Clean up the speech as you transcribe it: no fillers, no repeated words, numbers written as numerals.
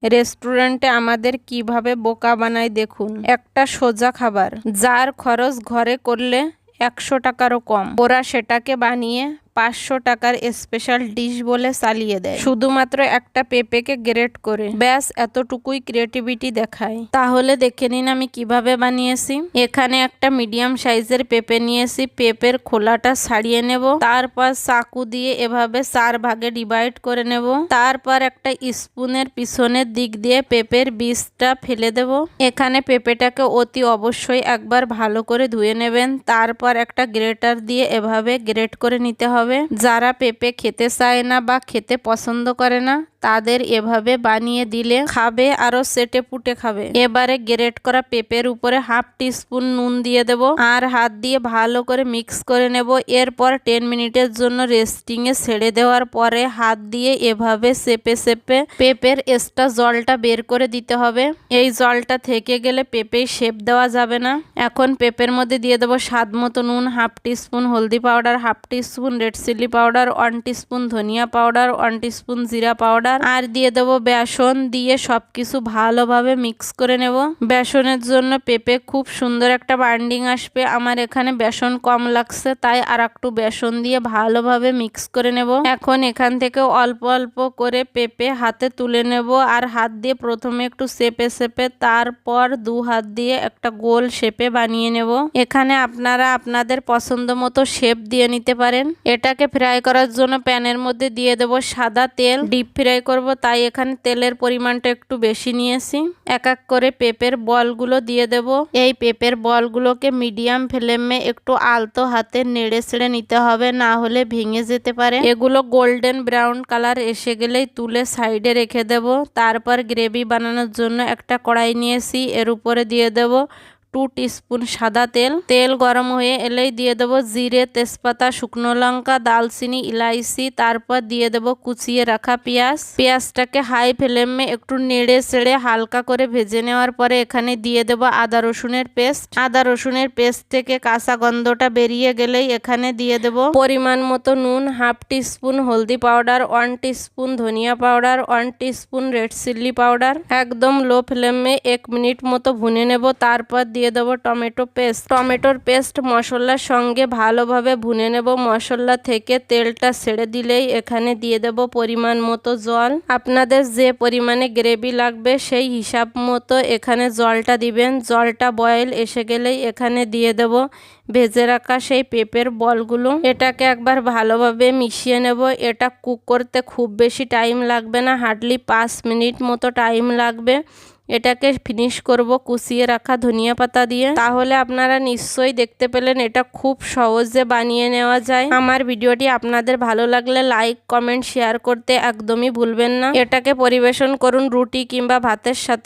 রেস্টুরেন্টে আমাদের কিভাবে বোকা বানায় দেখুন। একটা সোজা খাবার যার খরচ ঘরে করলে 100 টাকারও কম, ওরা সেটাকে বানিয়ে 500 টাকার স্পেশাল ডিশ বলে চালিয়ে দেয়, শুধুমাত্র একটা পেঁপেকে গ্রেট করে। ব্যাস এতটুকুই ক্রিয়েটিভিটি দেখায়। তাহলে দেখে নিন আমি কিভাবে বানিয়েছি। এখানে একটা মিডিয়াম সাইজের পেঁপে নিয়েছি। পেঁপের খোলাটা ছাড়িয়ে নেব, তারপর চাকু দিয়ে এভাবে 4 ভাগে ডিভাইড করে নেব। তারপর একটা স্পুনের পিছনের দিক দিয়ে পেঁপের বীজটা ফেলে দেব। এখানে পেঁপেটাকে অতি অবশ্যই একবার ভালো করে ধুয়ে নেবেন। তারপর একটা গ্রেটার দিয়ে এভাবে গ্রেট করে নিতে হবে। যারা পেঁপে খেতে চায় না বা খেতে পছন্দ করে না, তাদের এভাবে বানিয়ে দিলে খাবে, আরো চেটে পুটে খাবে। এবারে গ্রেট করা পেঁপের উপরে 1/2 টিস্পুন নুন দিয়ে দেব আর হাত দিয়ে ভালো করে মিক্স করে নেব। এরপর 10 মিনিটের জন্য রেস্টিং এ ছেড়ে দেওয়ার পরে হাত দিয়ে এভাবে চেপে চেপে পেঁপের এক্সট্রা জলটা বের করে দিতে হবে। এই জলটা থেকে গেলে পেঁপে শেপ দেওয়া যাবে না। এখন পেঁপের মধ্যে দিয়ে দেবো স্বাদ মতো নুন, 1/2 টিস্পুন হলদি powder, 1/2 teaspoon red chilli powder, 1 teaspoon ধনিয়া পাউডার, 1 টিস্পুন জিরা পাউডার আর দিয়ে দেবো বেসন। দিয়ে সবকিছু ভালোভাবে মিক্স করে নেব। বেসনের জন্য পেঁপে খুব সুন্দর একটা বাইন্ডিং আসবে। আমার এখানে বেসন কম লাগছে, তাই আর একটু বেসন দিয়ে ভালোভাবে মিক্স করে নেব। এখন এখান থেকে অল্প অল্প করে পেঁপে হাতে তুলে নেব আর হাত দিয়ে প্রথমে একটু চেপে চেপে তারপর 2 হাত দিয়ে একটা গোল শেপে বানিয়ে নেব। এখানে আপনারা আপনাদের পছন্দ মতো শেপ দিয়ে নিতে পারেন। এটাকে ফ্রাই করার জন্য প্যানের মধ্যে দিয়ে দেব সাদা তেল। ডিপ ফ্রাই করব, তাই এখানে তেলের পরিমাণটা একটু বেশি নিয়েছি। এক এক করে পেঁপের বলগুলো দিয়ে দেব। এই পেঁপের বলগুলোকে মিডিয়াম ফ্লেমে একটু আলতো হাতে নেড়ে ছেড়ে নিতে হবে, না হলে ভেঙে যেতে পারে। এগুলো গোল্ডেন ব্রাউন কালার এসে গেলেই তুলে সাইডে রেখে দেব। তারপর গ্রেভি বানানোর জন্য একটা কড়াই নিয়েছি, এর উপরে দিয়ে দেব 2 টিস্পুন সাদা তেল। তেল গরম হয়ে এলেই দিয়ে দেবো জিরে, তেজপাতা, শুকনো লঙ্কা, দালচিনি, ইলাইচি। তারপর দিয়ে দেবো কুচিয়ে রাখা পেঁয়াজ। পেঁয়াজটাকে হাই ফ্লেমে একটু নেড়ে চেড়ে হালকা করে ভেজে নেওয়ার পরে এখানে দিয়ে দেবো আদা রসুনের পেস্ট। আদা রসুনের পেস্ট থেকে কাঁচা গন্ধটা বেরিয়ে গেলেই এখানে দিয়ে দেবো পরিমাণ মতো নুন, 1/2 টিস্পুন হলদি পাউডার, 1 টিস্পুন ধনিয়া powder, 1 teaspoon red chilli powder. একদম লো ফ্লেমে 1 মিনিট মতো ভুনে নেব। তারপর দিয়ে দেবো টমেটো পেস্ট। টমেটোর পেস্ট মশলার সঙ্গে ভালোভাবে ভুনে নেব। মশলা থেকে তেলটা ছেড়ে দিলেই এখানে দিয়ে দেব পরিমাণ মতো জল। আপনাদের যে পরিমাণে গ্রেভি লাগবে সেই হিসাব মতো এখানে জলটা দিবেন। জলটা বয়েল এসে গেলেই এখানে দিয়ে দেব ভেজে রাখা সেই পেঁপের বলগুলো। এটাকে একবার ভালোভাবে মিশিয়ে নেব। এটা কুক করতে খুব বেশি টাইম লাগবে না, হার্ডলি 5 মিনিট মতো টাইম লাগবে। এটাকে ফিনিশ করব কুচিয়ে রাখা ধনিয়া পাতা দিয়ে। তাহলে আপনারা নিশ্চয়ই দেখতে পেলেন এটা খুব সহজে বানিয়ে নেওয়া যায়। আমার ভিডিওটি আপনাদের ভালো লাগলে লাইক, কমেন্ট, শেয়ার করতে একদমই ভুলবেন না। এটাকে পরিবেশন করুন রুটি কিংবা ভাতের সাথে।